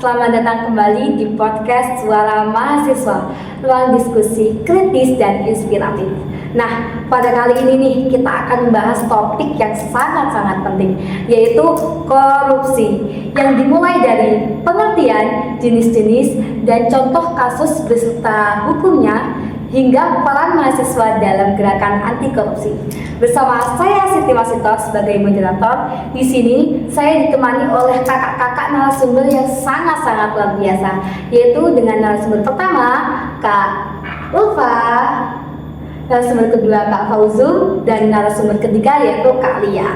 selamat datang kembali di podcast Suara Mahasiswa, ruang diskusi kritis dan inspiratif. Nah, pada kali ini nih kita akan membahas topik yang sangat-sangat penting, yaitu korupsi, yang dimulai dari pengertian jenis-jenis dan contoh kasus beserta hukumnya hingga peran mahasiswa dalam gerakan anti korupsi. Bersama saya Siti Masito sebagai moderator. Di sini saya ditemani oleh kakak-kakak narasumber yang sangat-sangat luar biasa, yaitu dengan narasumber pertama Kak Ulfa, narasumber kedua Kak Fauzul, dan narasumber ketiga yaitu Kak Lia.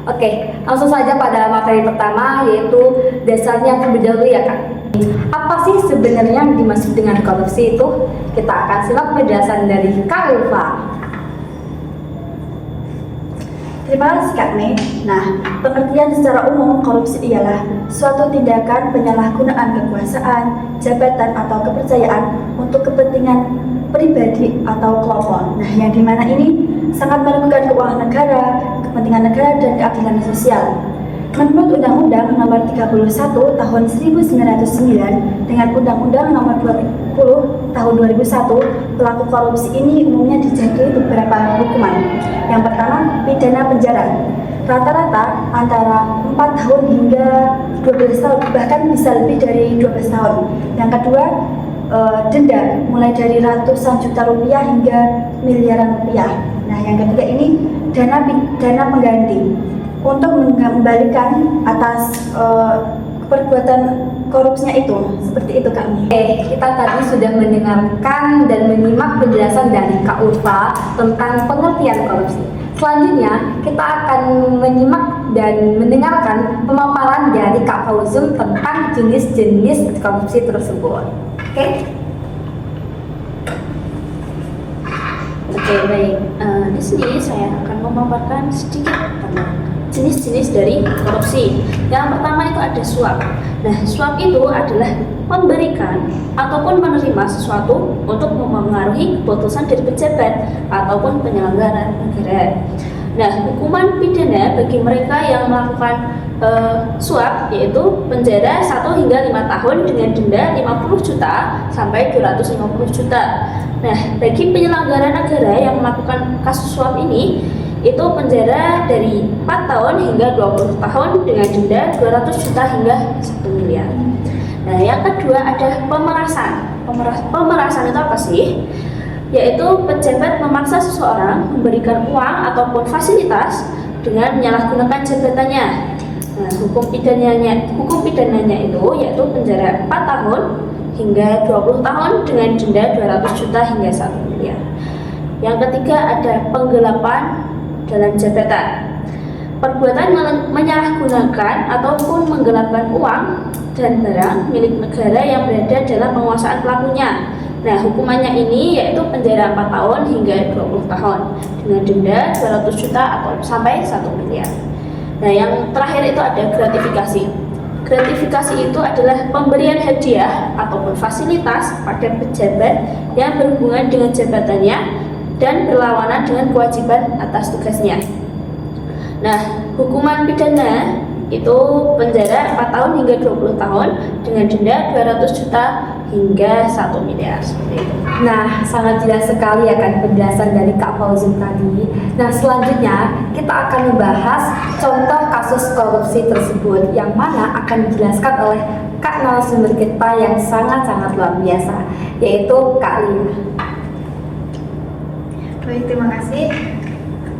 Oke, langsung saja pada materi pertama, yaitu dasarnya terlebih dahulu ya Kak. Apa sih sebenarnya yang dimaksud dengan korupsi itu? Kita akan simak penjelasan dari Kak Ulfa. Terima kasih Kak Mei. Nah, pengertian secara umum korupsi ialah suatu tindakan penyalahgunaan kekuasaan, jabatan atau kepercayaan untuk kepentingan pribadi atau kelompok. Nah, yang dimana ini sangat merugikan keuangan negara, kepentingan negara dan keadilan sosial. Menurut Undang-Undang Nomor 31 Tahun 1909 dengan Undang-Undang Nomor 20 Tahun 2001, pelaku korupsi ini umumnya dijatuhi beberapa hukuman. Yang pertama, pidana penjara. Rata-rata antara 4 tahun hingga 12 tahun, bahkan bisa lebih dari 12 tahun. Yang kedua, denda mulai dari ratusan juta rupiah hingga miliaran rupiah. Nah, yang ketiga ini dana pengganti untuk mengembalikan atas perbuatan korupsinya itu. Seperti itu kami. Kita tadi sudah mendengarkan dan menyimak penjelasan dari Kak Ulfa tentang pengertian korupsi. Selanjutnya kita akan menyimak dan mendengarkan pemaparan dari Kak Fauzul tentang jenis-jenis korupsi tersebut. Oke, baik. Di sini saya akan memaparkan sedikit tentang jenis-jenis dari korupsi. Yang pertama itu ada suap. Nah, suap itu adalah memberikan ataupun menerima sesuatu untuk mempengaruhi keputusan dari pejabat ataupun penyelenggara negara. Nah, hukuman pidana bagi mereka yang melakukan suap yaitu penjara 1 hingga 5 tahun dengan denda 50 juta sampai 250 juta. Nah, bagi penyelenggara negara yang melakukan kasus suap ini itu penjara dari 4 tahun hingga 20 tahun dengan denda 200 juta hingga 1 miliar. Nah, yang kedua ada pemerasan. Pemerasan itu apa sih? Yaitu pejabat memaksa seseorang memberikan uang ataupun fasilitas dengan menyalahgunakan jabatannya. Nah, hukum pidananya itu yaitu penjara 4 tahun hingga 20 tahun dengan denda 200 juta hingga 1 miliar. Yang ketiga ada penggelapan dalam jabatan. Perbuatan menyalahgunakan ataupun menggelapkan uang dan barang milik negara yang berada dalam penguasaan pelakunya. Nah, hukumannya ini yaitu penjara 4 tahun hingga 20 tahun dengan denda 200 juta atau sampai 1 miliar. Nah, yang terakhir itu ada gratifikasi. Gratifikasi itu adalah pemberian hadiah ataupun fasilitas pada pejabat yang berhubungan dengan jabatannya dan berlawanan dengan kewajiban atas tugasnya. Nah, hukuman pidana itu penjara 4 tahun hingga 20 tahun dengan denda 200 juta hingga 1 miliar, seperti itu. Nah, sangat jelas sekali ya kan penjelasan dari Kak Fauzul tadi. Nah, selanjutnya kita akan membahas contoh kasus korupsi tersebut yang mana akan dijelaskan oleh Kak narasumber kita yang sangat-sangat luar biasa, yaitu Kak Lia. Baik, terima kasih.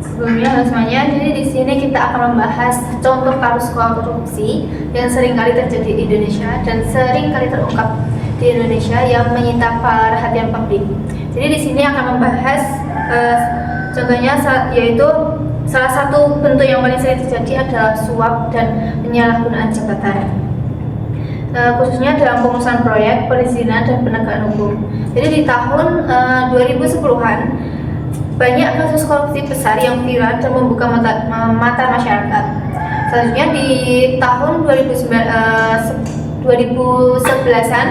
Sebelumnya halo semuanya, jadi di sini kita akan membahas contoh kasus korupsi yang sering kali terjadi di Indonesia dan sering kali terungkap di Indonesia yang menyita perhatian publik. Jadi di sini akan membahas contohnya yaitu salah satu bentuk yang paling sering terjadi adalah suap dan penyalahgunaan jabatan. Khususnya dalam pengurusan proyek, perizinan dan penegakan hukum. Jadi di tahun 2010-an banyak kasus korupsi besar yang viral dan membuka mata masyarakat. Selanjutnya di tahun 2011-an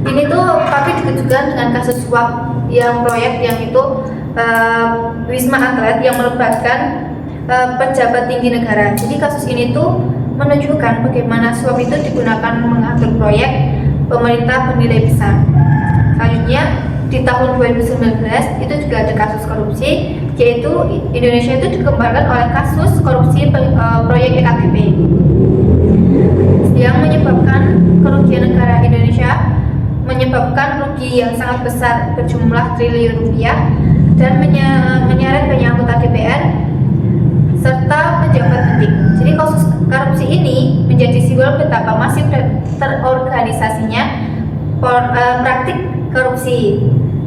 ini tuh kami dikejutkan dengan kasus suap yang proyek yang itu Wisma Atlet yang melibatkan pejabat tinggi negara. Jadi kasus ini tuh menunjukkan bagaimana suap itu digunakan mengatur proyek pemerintah bernilai besar. Selanjutnya, di tahun 2019 itu juga ada kasus korupsi, yaitu Indonesia itu dikembangkan oleh kasus korupsi proyek EKTP yang menyebabkan kerugian negara Indonesia, menyebabkan rugi yang sangat besar berjumlah triliun rupiah dan menyeret banyak anggota DPR serta pejabat penting. Jadi kasus korupsi ini menjadi simbol betapa masif dan terorganisasinya praktik korupsi.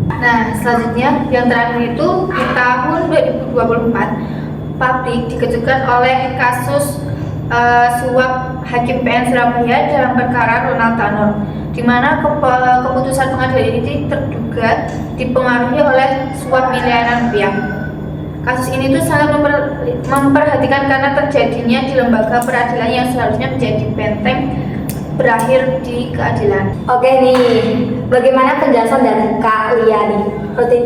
Nah, selanjutnya yang terakhir itu di tahun 2024 publik dikejutkan oleh kasus suap Hakim PN Surabaya dalam perkara Ronald Tanur, di mana keputusan pengadilan ini terduga dipengaruhi oleh suap miliaran rupiah. Kasus ini tuh sangat memperhatikan karena terjadinya di lembaga peradilan yang seharusnya menjadi benteng berakhir di keadilan. Oke nih, bagaimana penjelasan dari Kak Lia nih?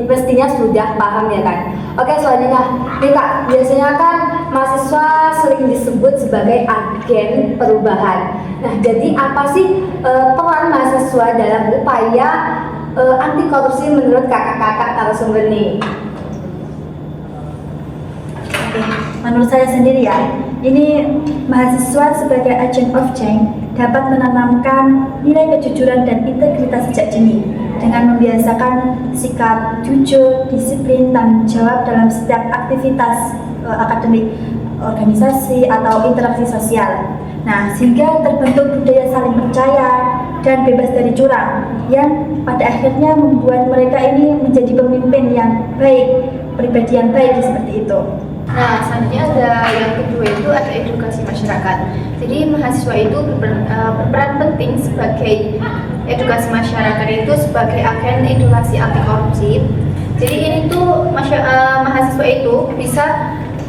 Pastinya sudah paham ya kan? Oke, selanjutnya nih Kak, biasanya kan mahasiswa sering disebut sebagai agen perubahan. Nah, jadi apa sih peran mahasiswa dalam upaya anti korupsi menurut kakak-kakak narasumber nih? Oke, menurut saya sendiri ya, ini mahasiswa sebagai agent of change dapat menanamkan nilai kejujuran dan integritas sejak dini dengan membiasakan sikap jujur, disiplin, tanggung jawab dalam setiap aktivitas akademik, organisasi, atau interaksi sosial. Nah, sehingga terbentuk budaya saling percaya dan bebas dari curang yang pada akhirnya membuat mereka ini menjadi pemimpin yang baik, pribadi yang baik seperti itu. Nah, selanjutnya ada yang kedua itu ada edukasi masyarakat. Jadi mahasiswa itu berperan penting sebagai edukasi masyarakat itu sebagai agen edukasi anti korupsi. Jadi ini tuh mahasiswa itu bisa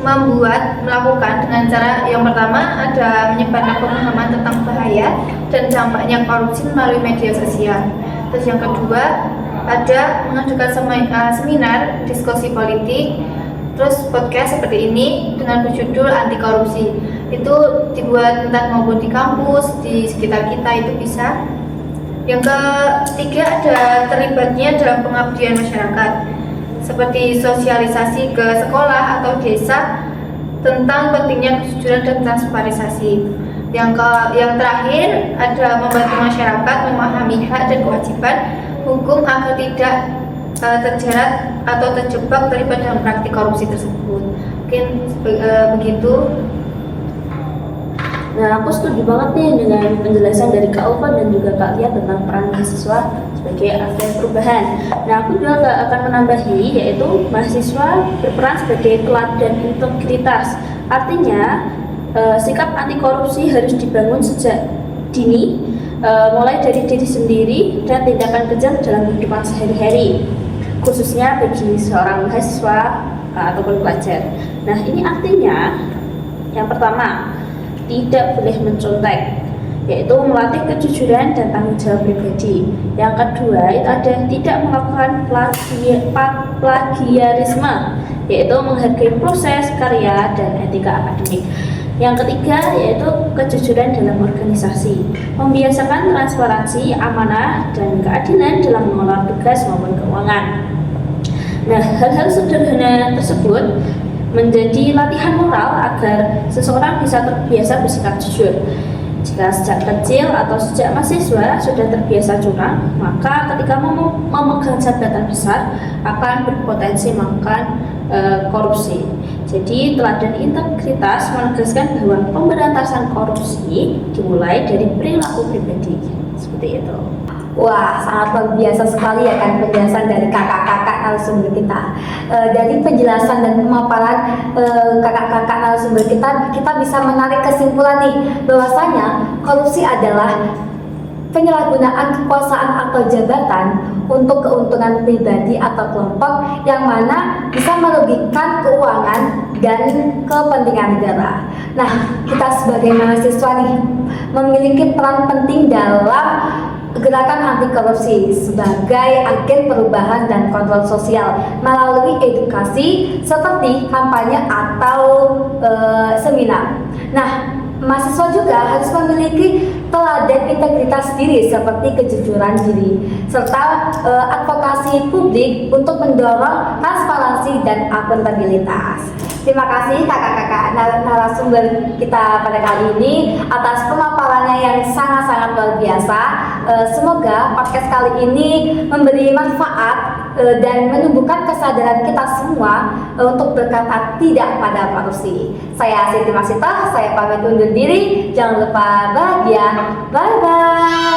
melakukan dengan cara yang pertama ada menyebarkan pemahaman tentang bahaya dan dampaknya korupsi melalui media sosial. Terus yang kedua ada mengadakan seminar diskusi politik. Terus podcast seperti ini dengan berjudul anti korupsi itu dibuat entah maupun di kampus, di sekitar kita itu bisa. Yang ketiga ada terlibatnya dalam pengabdian masyarakat seperti sosialisasi ke sekolah atau desa tentang pentingnya kejujuran dan transparansi. Yang terakhir ada membantu masyarakat memahami hak dan kewajiban hukum agar tidak terjerat atau terjebak terlibat dalam praktik korupsi tersebut. Mungkin begitu. Nah, aku setuju banget nih dengan penjelasan dari Kak Ulfa dan juga Kak Lia tentang peran mahasiswa sebagai agen perubahan. Nah, aku juga nggak akan menambahi, yaitu mahasiswa berperan sebagai teladan integritas. Artinya, sikap anti korupsi harus dibangun sejak dini, mulai dari diri sendiri dan tindakan kejam dalam kehidupan sehari-hari, khususnya bagi seorang mahasiswa ataupun pelajar. Nah, ini artinya yang pertama, tidak boleh mencontek, yaitu melatih kejujuran dan tanggung jawab pribadi. Yang kedua, itu ada tidak melakukan plagiarisme, yaitu menghargai proses karya dan etika akademik. Yang ketiga yaitu kejujuran dalam organisasi, membiasakan transparansi, amanah, dan keadilan dalam mengelola tugas maupun keuangan. Nah, hal-hal sederhana tersebut menjadi latihan moral agar seseorang bisa terbiasa bersikap jujur. Jika sejak kecil atau sejak mahasiswa sudah terbiasa curang, maka ketika memegang jabatan besar akan berpotensi melakukan korupsi. Jadi teladan integritas menegaskan bahwa pemberantasan korupsi dimulai dari perilaku pribadi. Seperti itu. Wah, sangat luar biasa sekali ya kan penjelasan dari kakak-kakak narasumber kita. Dari penjelasan dan pemaparan kakak-kakak narasumber kita bisa menarik kesimpulan nih bahwasanya korupsi adalah penyalahgunaan kekuasaan atau jabatan untuk keuntungan pribadi atau kelompok yang mana bisa merugikan keuangan dan kepentingan negara. Nah, kita sebagai mahasiswa nih memiliki peran penting dalam gerakan anti korupsi sebagai agen perubahan dan kontrol sosial melalui edukasi seperti kampanye atau seminar. Nah, Mahasiswa juga harus memiliki teladan integritas diri seperti kejujuran diri serta advokasi publik untuk mendorong transparansi dan akuntabilitas. Terima kasih kakak-kakak narasumber kita pada kali ini atas pemaparannya yang sangat-sangat luar biasa. Semoga podcast kali ini memberi manfaat dan menumbuhkan kesadaran kita semua untuk berkata tidak pada korupsi. Saya Siti Masita, saya pamit undur diri. Jangan lupa bahagia. Bye bye.